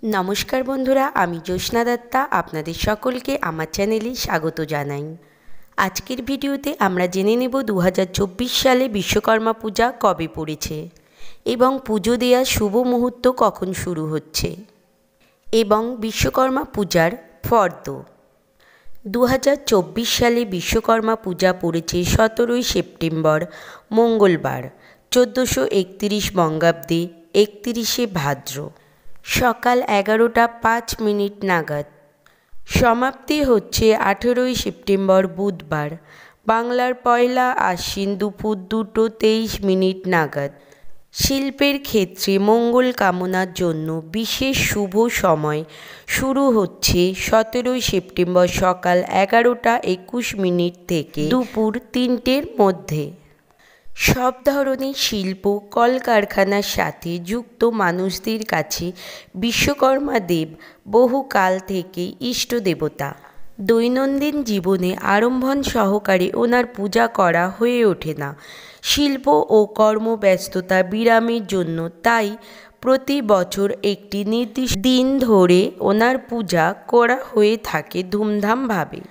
নমস্কার বন্ধুরা, আমি জ্যোৎস্না দত্তা আপনাদের সকলকে আমার চ্যানেলে স্বাগত জানাই। আজকের ভিডিওতে আমরা জেনে নেব 2024 সালে বিশ্বকর্মা পূজা কবে পড়েছে এবং পুজো দেওয়ার শুভ মুহূর্ত কখন শুরু হচ্ছে এবং বিশ্বকর্মা পূজার ফর্দ। 2024 সালে বিশ্বকর্মা পূজা পড়েছে 17 সেপ্টেম্বর মঙ্গলবার 1431 বঙ্গাব্দে 31 ভাদ্র সকাল 11টা 5 নাগাদ। সমাপ্তি হচ্ছে 18 সেপ্টেম্বর বুধবার বাংলার পয়লা আশ্বিন দুপুর 2:23 নাগাদ। শিল্পের ক্ষেত্রে মঙ্গল কামনার জন্য বিশেষ শুভ সময় শুরু হচ্ছে 17 সেপ্টেম্বর সকাল 11টা 21 থেকে দুপুর 3টের মধ্যে। সব ধরনের শিল্প কলকারখানার সাথে যুক্ত মানুষদের কাছে বিশ্বকর্মা দেব বহুকাল থেকে ইষ্ট দেবতা। দৈনন্দিন জীবনে আড়ম্বর সহকারে ওনার পূজা করা হয়ে ওঠে না শিল্প ও কর্মব্যস্ততা বিরামের জন্য, তাই প্রতি বছর একটি নির্দিষ্ট দিন ধরে ওনার পূজা করা হয়ে থাকে ধুমধামভাবে।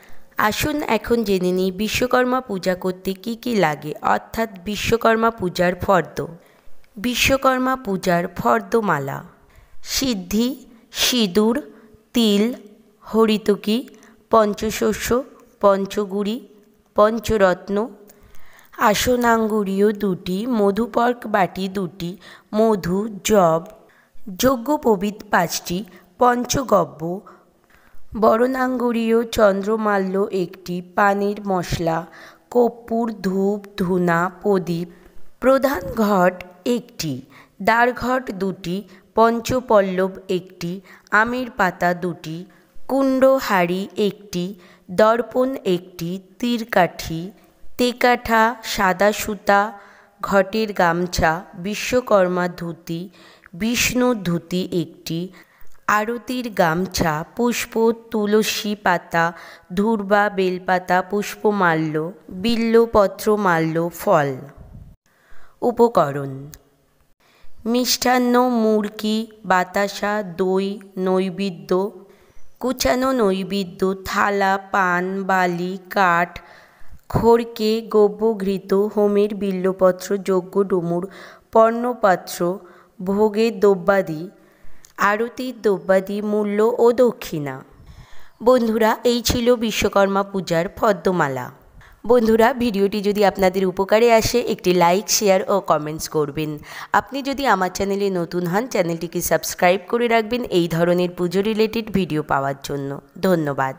আসুন এখন জেনে নিই বিশ্বকর্মা পূজা করতে কি কি লাগে, অর্থাৎ বিশ্বকর্মা পূজার ফর্দ। বিশ্বকর্মা পূজার ফর্দমালা: সিদ্ধি, সিঁদুর, তিল, হরিতকি, পঞ্চশস্য, পঞ্চগুড়ি, পঞ্চরত্ন, আসনাঙ্গুরীয় 2টি, মধুপর্ক বাটি 2টি, মধু, জব, যজ্ঞোপবীত 5টি, পঞ্চগব্য, বরণাঙ্গুরীয় চন্দ্রমাল্য 1টি, পানের মশলা, কর্পূর, ধূপ, ধূনা, প্রদীপ, প্রধান ঘট 1টি, দ্বারঘট 2টি, পঞ্চপল্লব 1টি, আমের পাতা 2টি, কুণ্ড হাঁড়ি 1টি, দর্পণ 1টি, তীরকাঠি, তেকাঠা, সাদা সুতা, ঘটের গামছা, বিশ্বকর্মা ধুতি, বিষ্ণুর ধুতি 1টি, আরতির গামছা, পুষ্প, তুলসী পাতা, ধূর্বা, বেলপাতা, পুষ্পমাল্য, বিল্বপত্র মাল্য, ফল। উপকরণ: মিষ্টান্ন, মুরকি, বাতাসা, দই, নৈবেদ্য, কুচানো নৈবেদ্য, থালা, পান, বালি, কাঠ, খড়কে, গব্যঘৃত, হোমের বিল্বপত্র, যজ্ঞ ডমরু, পর্ণপাত্র, ভোগের দ্রব্যাদি, আরতির দ্রব্যাদি, মূল্য ও দক্ষিণা। বন্ধুরা, এই ছিল বিশ্বকর্মা পূজার ফর্দমালা। বন্ধুরা, ভিডিওটি যদি আপনাদের উপকারে আসে একটি লাইক, শেয়ার ও কমেন্টস করবেন। আপনি যদি আমার চ্যানেলে নতুন হন, চ্যানেলটিকে সাবস্ক্রাইব করে রাখবেন এই ধরনের পুজো রিলেটেড ভিডিও পাওয়ার জন্য। ধন্যবাদ।